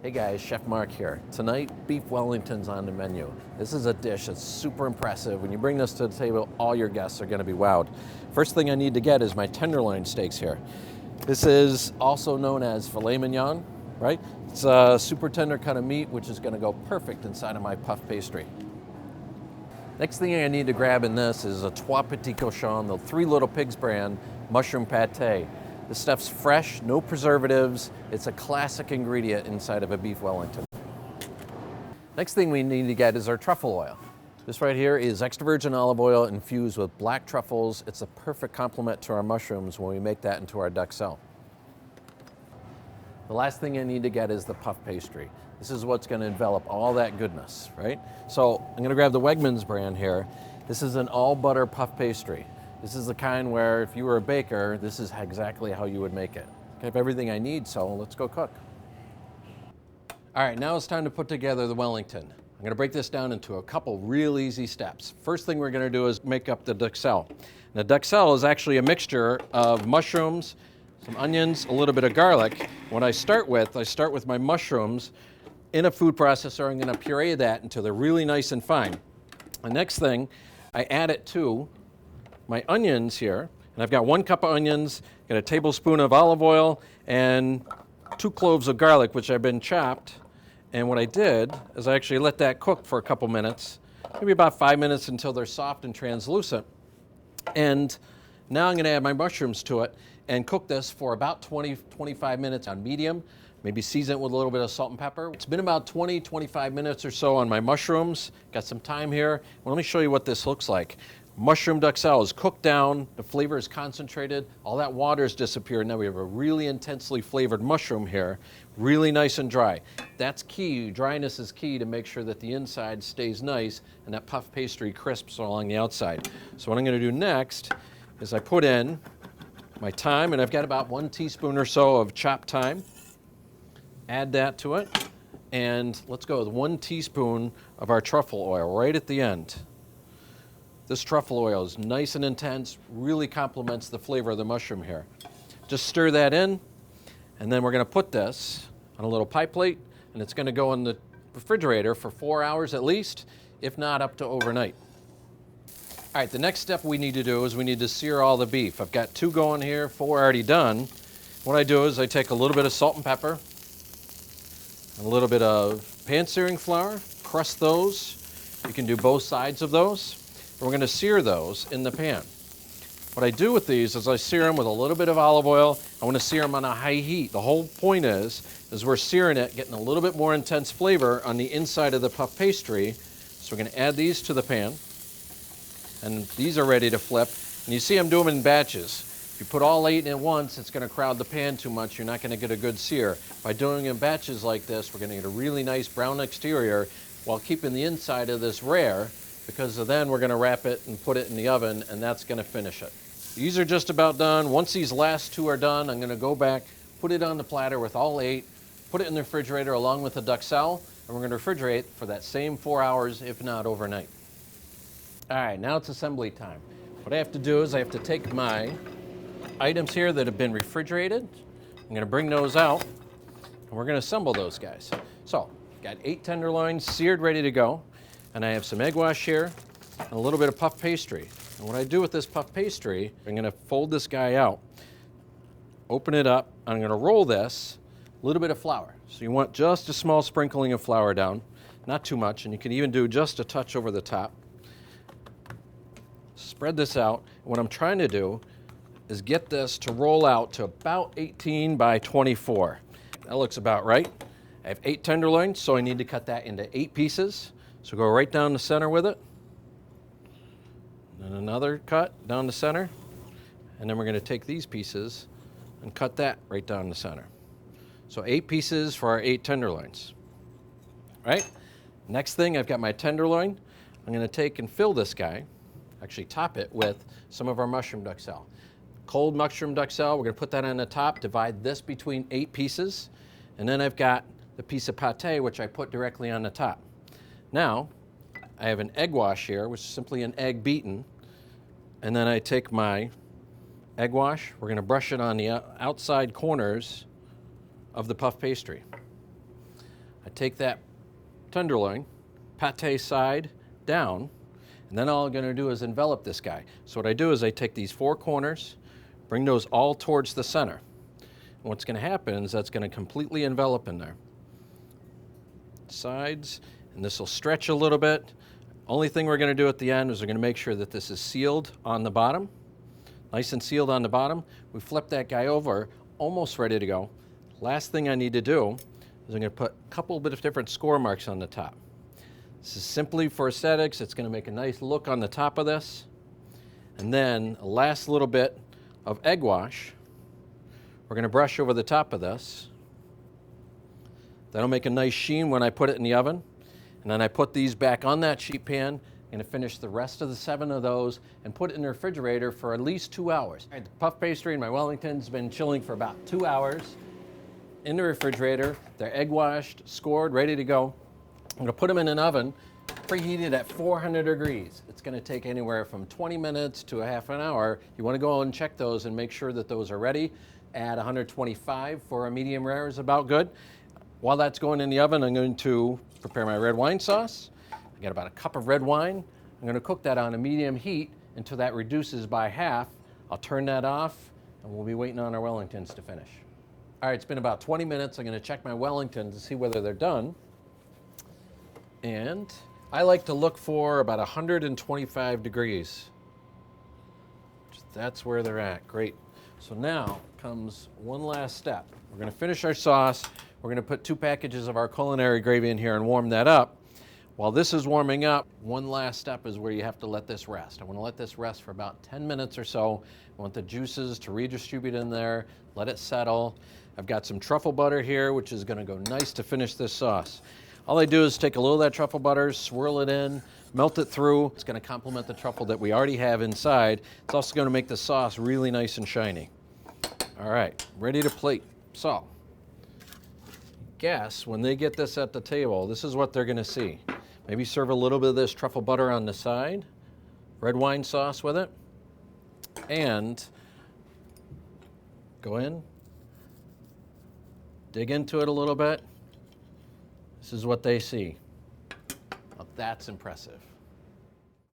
Hey guys, Chef Mark here. Tonight, beef Wellingtons on the menu. This is a dish that's super impressive. When you bring this to the table, all your guests are gonna be wowed. First thing I need to get is my tenderloin steaks here. This is also known as filet mignon, right? It's a super tender cut of meat, which is gonna go perfect inside of my puff pastry. Next thing I need to grab in this is a Trois Petits Cochons, the Three Little Pigs brand mushroom pate. This stuff's fresh, no preservatives. It's a classic ingredient inside of a beef Wellington. Next thing we need to get is our truffle oil. This right here is extra virgin olive oil infused with black truffles. It's a perfect complement to our mushrooms when we make that into our Duxelles. The last thing I need to get is the puff pastry. This is what's going to envelop all that goodness, right? So I'm going to grab the Wegmans brand here. This is an all butter puff pastry. This is the kind where if you were a baker, this is exactly how you would make it. I have everything I need, so let's go cook. All right, now it's time to put together the Wellington. I'm gonna break this down into a couple real easy steps. First thing we're gonna do is make up the Duxelles. The Duxelles is actually a mixture of mushrooms, some onions, a little bit of garlic. What I start with my mushrooms in a food processor. I'm gonna puree that until they're really nice and fine. The next thing, I add it to my onions here, and I've got 1 cup of onions, got a tablespoon of olive oil, and 2 cloves of garlic, which have been chopped. And what I did is I actually let that cook for a couple minutes, maybe about 5 minutes until they're soft and translucent. And now I'm gonna add my mushrooms to it and cook this for about 20-25 minutes on medium, maybe season it with a little bit of salt and pepper. It's been about 20-25 minutes or so on my mushrooms. Got some time here. Well, let me show you what this looks like. Mushroom Duxelles is cooked down, the flavor is concentrated, all that water has disappeared. Now we have a really intensely flavored mushroom here, really nice and dry. That's key, dryness is key to make sure that the inside stays nice and that puff pastry crisps along the outside. So what I'm gonna do next is I put in my thyme, and I've got about 1 teaspoon or so of chopped thyme. Add that to it, and let's go with 1 teaspoon of our truffle oil right at the end. This truffle oil is nice and intense, really complements the flavor of the mushroom here. Just stir that in, and then we're gonna put this on a little pie plate, and it's gonna go in the refrigerator for 4 hours at least, if not up to overnight. All right, the next step we need to do is we need to sear all the beef. I've got 2 going here, 4 already done. What I do is I take a little bit of salt and pepper, and a little bit of pan searing flour, crust those. You can do both sides of those. We're going to sear those in the pan. What I do with these is I sear them with a little bit of olive oil. I want to sear them on a high heat. The whole point is we're searing it, getting a little bit more intense flavor on the inside of the puff pastry. So we're going to add these to the pan. And these are ready to flip. And you see I'm doing them in batches. If you put all 8 in at once, it's going to crowd the pan too much. You're not going to get a good sear. By doing them in batches like this, we're going to get a really nice brown exterior while keeping the inside of this rare, because then we're going to wrap it and put it in the oven, and that's going to finish it. These are just about done. Once these last 2 are done, I'm going to go back, put it on the platter with all 8, put it in the refrigerator along with the Duxelles, and we're going to refrigerate for that same 4 hours, if not overnight. All right, now it's assembly time. What I have to do is I have to take my items here that have been refrigerated. I'm going to bring those out, and we're going to assemble those guys. So, got 8 tenderloins seared, ready to go. And I have some egg wash here and a little bit of puff pastry. And what I do with this puff pastry, I'm gonna fold this guy out, open it up, and I'm gonna roll this, a little bit of flour. So you want just a small sprinkling of flour down, not too much, and you can even do just a touch over the top. Spread this out. What I'm trying to do is get this to roll out to about 18 by 24. That looks about right. I have 8 tenderloins, so I need to cut that into 8 pieces. So go right down the center with it. And another cut down the center. And then we're going to take these pieces and cut that right down the center. So 8 pieces for our 8 tenderloins. Right? Next thing, I've got my tenderloin. I'm going to take and fill this guy, actually top it with some of our mushroom Duxelles. Cold mushroom Duxelles, we're going to put that on the top, divide this between 8 pieces. And then I've got the piece of pate, which I put directly on the top. Now, I have an egg wash here, which is simply an egg beaten. And then I take my egg wash. We're going to brush it on the outside corners of the puff pastry. I take that tenderloin, pate side down, and then all I'm going to do is envelop this guy. So what I do is I take these 4 corners, bring those all towards the center. And what's going to happen is that's going to completely envelop in there. Sides, and this will stretch a little bit. Only thing we're going to do at the end is we're going to make sure that this is sealed on the bottom. Nice and sealed on the bottom. We flip that guy over, almost ready to go. Last thing I need to do is I'm going to put a couple bit of different score marks on the top. This is simply for aesthetics. It's going to make a nice look on the top of this. And then a last little bit of egg wash. We're going to brush over the top of this. That'll make a nice sheen when I put it in the oven. And then I put these back on that sheet pan. I'm going to finish the rest of the 7 of those and put it in the refrigerator for at least 2 hours. All right, the puff pastry and my Wellingtons have been chilling for about 2 hours in the refrigerator. They're egg washed, scored, ready to go. I'm going to put them in an oven preheated at 400 degrees. It's going to take anywhere from 20 minutes to a half an hour. You want to go and check those and make sure that those are ready. At 125 for a medium rare is about good. While that's going in the oven, I'm going to prepare my red wine sauce. I got about a cup of red wine. I'm going to cook that on a medium heat until that reduces by half. I'll turn that off, and we'll be waiting on our Wellingtons to finish. All right, it's been about 20 minutes. I'm going to check my Wellingtons to see whether they're done. And I like to look for about 125 degrees. That's where they're at. Great. So now comes one last step. We're going to finish our sauce. We're going to put 2 packages of our culinary gravy in here and warm that up. While this is warming up, one last step is where you have to let this rest. I want to let this rest for about 10 minutes or so. I want the juices to redistribute in there, let it settle. I've got some truffle butter here, which is going to go nice to finish this sauce. All I do is take a little of that truffle butter, swirl it in, melt it through. It's going to complement the truffle that we already have inside. It's also going to make the sauce really nice and shiny. All right, ready to plate. So, guess when they get this at the table, this is what they're going to see. Maybe serve a little bit of this truffle butter on the side, red wine sauce with it, and go in, dig into it a little bit. This is what they see. Now that's impressive.